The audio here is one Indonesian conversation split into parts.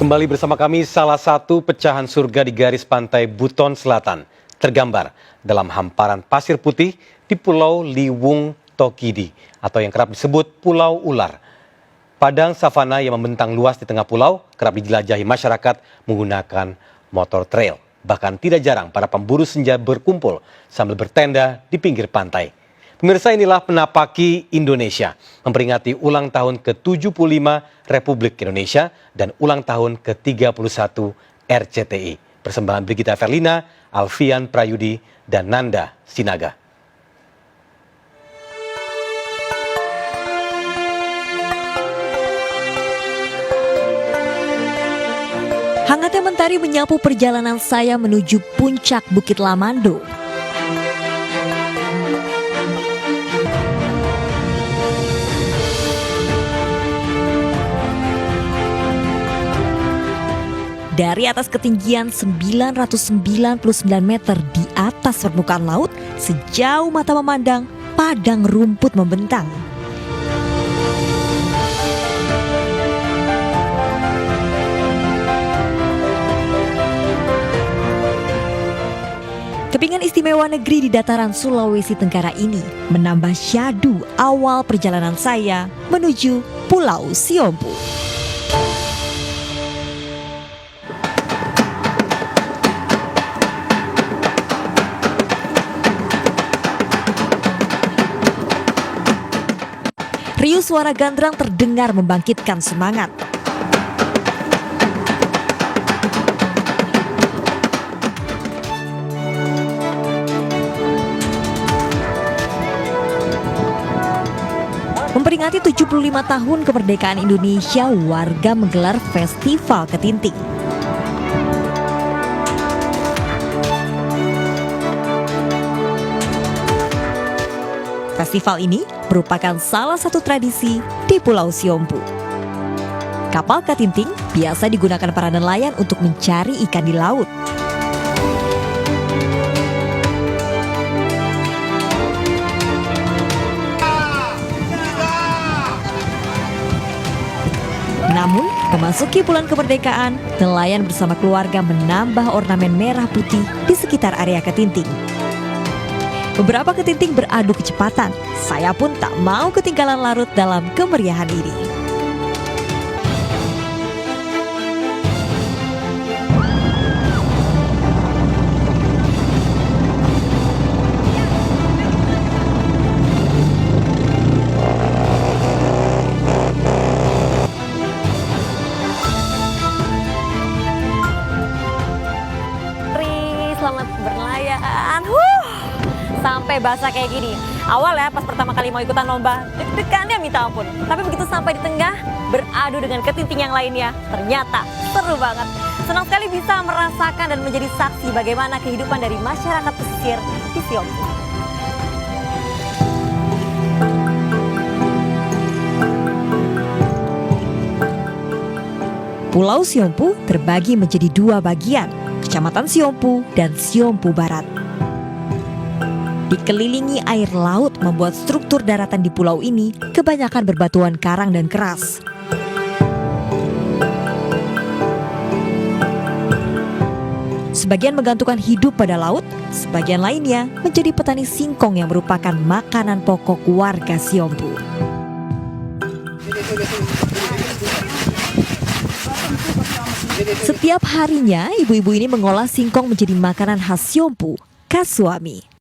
Kembali bersama kami, salah satu pecahan surga di garis pantai Buton Selatan tergambar dalam hamparan pasir putih di Pulau Liwung Tokidi atau yang kerap disebut Pulau Ular. Padang savana yang membentang luas di tengah pulau kerap dijelajahi masyarakat menggunakan motor trail. Bahkan tidak jarang para pemburu senja berkumpul sambil bertenda di pinggir pantai. Pemirsa, inilah Penapaki Indonesia, memperingati ulang tahun ke-75 Republik Indonesia dan ulang tahun ke-31 RCTI. Persembahan Brigita Verlina, Alfian Prayudi, dan Nanda Sinaga. Hangatnya mentari menyapu perjalanan saya menuju puncak Bukit Lamando. Dari atas ketinggian 999 meter di atas permukaan laut, sejauh mata memandang, padang rumput membentang. Kepingan istimewa negeri di dataran Sulawesi Tenggara ini menambah syadu awal perjalanan saya menuju Pulau Siompu. Riuh suara gandrang terdengar membangkitkan semangat. Memperingati 75 tahun kemerdekaan Indonesia, warga menggelar Festival Ketinting. Festival ini merupakan salah satu tradisi di Pulau Siompu. Kapal Ketinting biasa digunakan para nelayan untuk mencari ikan di laut. Namun, memasuki bulan kemerdekaan, nelayan bersama keluarga menambah ornamen merah putih di sekitar area Ketinting. Beberapa ketinting beradu kecepatan. Saya pun tak mau ketinggalan larut dalam kemeriahan ini. Selamat berlayar. Sampai basah kayak gini. Awal ya pas pertama kali mau ikutan lomba, deg-degannya minta ampun. Tapi begitu sampai di tengah, beradu dengan ketinting yang lainnya, ternyata seru banget. Senang sekali bisa merasakan dan menjadi saksi bagaimana kehidupan dari masyarakat pesisir di Siompu. Pulau Siompu terbagi menjadi dua bagian, Kecamatan Siompu dan Siompu Barat. Dikelilingi air laut membuat struktur daratan di pulau ini kebanyakan berbatuan karang dan keras. Sebagian menggantungkan hidup pada laut, sebagian lainnya menjadi petani singkong yang merupakan makanan pokok warga Siompu. Setiap harinya, ibu-ibu ini mengolah singkong menjadi makanan khas Siompu, kasuami.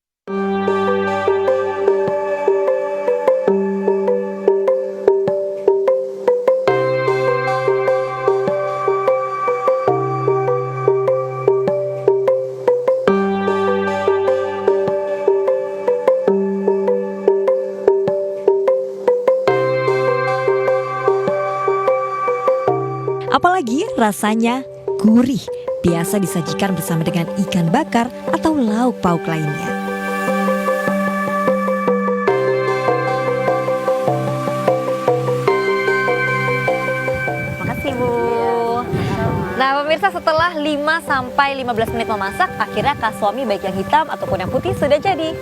Apalagi rasanya gurih, biasa disajikan bersama dengan ikan bakar atau lauk pauk lainnya. Makasih Bu. Nah pemirsa, setelah 5-15 menit memasak, akhirnya kasuami baik yang hitam ataupun yang putih sudah jadi.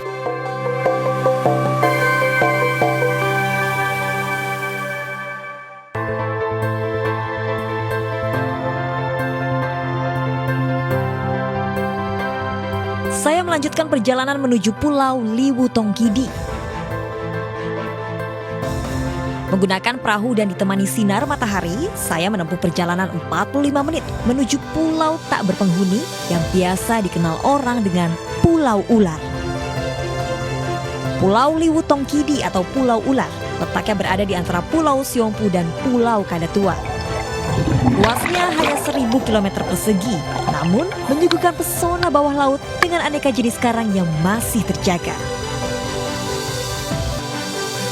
melanjutkan perjalanan menuju Pulau Liwutongkidi. Menggunakan perahu dan ditemani sinar matahari, saya menempuh perjalanan 45 menit menuju pulau tak berpenghuni yang biasa dikenal orang dengan Pulau Ular. Pulau Liwutongkidi atau Pulau Ular letaknya berada di antara Pulau Siompu dan Pulau Kadatua. Luasnya hanya 1000 km persegi, namun menyuguhkan pesona bawah laut dengan aneka jenis karang yang masih terjaga.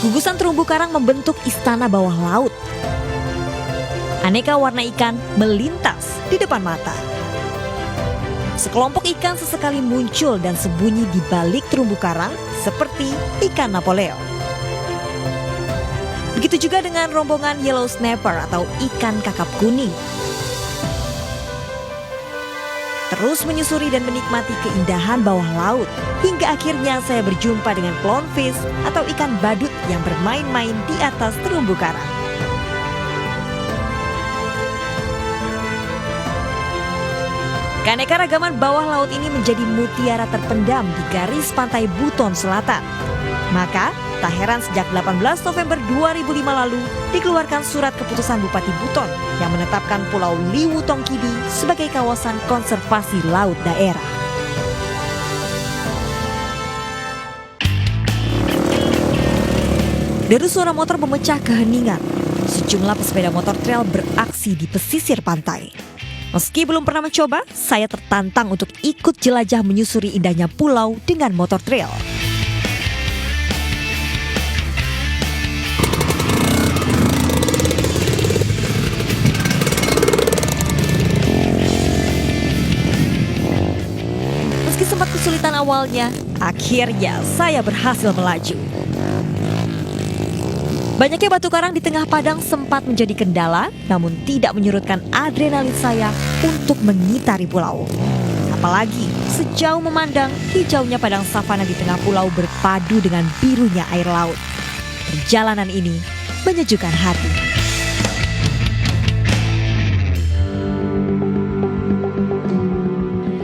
Gugusan terumbu karang membentuk istana bawah laut. Aneka warna ikan melintas di depan mata. Sekelompok ikan sesekali muncul dan sembunyi di balik terumbu karang seperti ikan Napoleon. Begitu juga dengan rombongan yellow snapper atau ikan kakap kuning. Terus menyusuri dan menikmati keindahan bawah laut, hingga akhirnya saya berjumpa dengan clownfish atau ikan badut yang bermain-main di atas terumbu karang. Keanekaragaman bawah laut ini menjadi mutiara terpendam di garis pantai Buton Selatan. Maka, tak heran sejak 18 November 2005 lalu dikeluarkan surat keputusan Bupati Buton yang menetapkan Pulau Liwutongkidi sebagai kawasan konservasi laut daerah. Deru suara motor memecah keheningan. Sejumlah pesepeda motor trail beraksi di pesisir pantai. Meski belum pernah mencoba, saya tertantang untuk ikut jelajah menyusuri indahnya pulau dengan motor trail. Meski sempat kesulitan awalnya, akhirnya saya berhasil melaju. Banyaknya batu karang di tengah padang sempat menjadi kendala, namun tidak menyurutkan adrenalin saya untuk mengitari pulau. Apalagi sejauh memandang hijaunya padang savana di tengah pulau berpadu dengan birunya air laut. Perjalanan ini menyejukkan hati.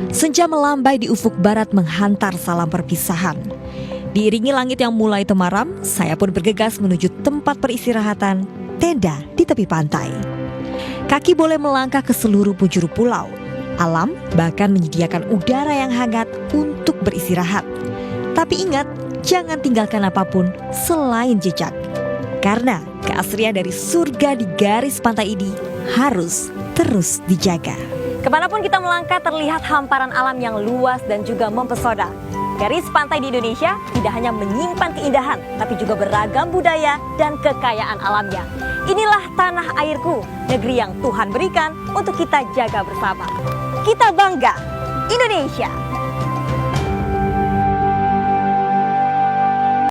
Senja melambai di ufuk barat menghantar salam perpisahan. Diiringi langit yang mulai temaram, saya pun bergegas menuju tempat peristirahatan, tenda di tepi pantai. Kaki boleh melangkah ke seluruh penjuru pulau. Alam bahkan menyediakan udara yang hangat untuk beristirahat. Tapi ingat, jangan tinggalkan apapun selain jejak. Karena keasrian dari surga di garis pantai ini harus terus dijaga. Kemanapun kita melangkah terlihat hamparan alam yang luas dan juga mempesona. Garis pantai di Indonesia tidak hanya menyimpan keindahan, tapi juga beragam budaya dan kekayaan alamnya. Inilah tanah airku, negeri yang Tuhan berikan untuk kita jaga bersama. Kita bangga, Indonesia!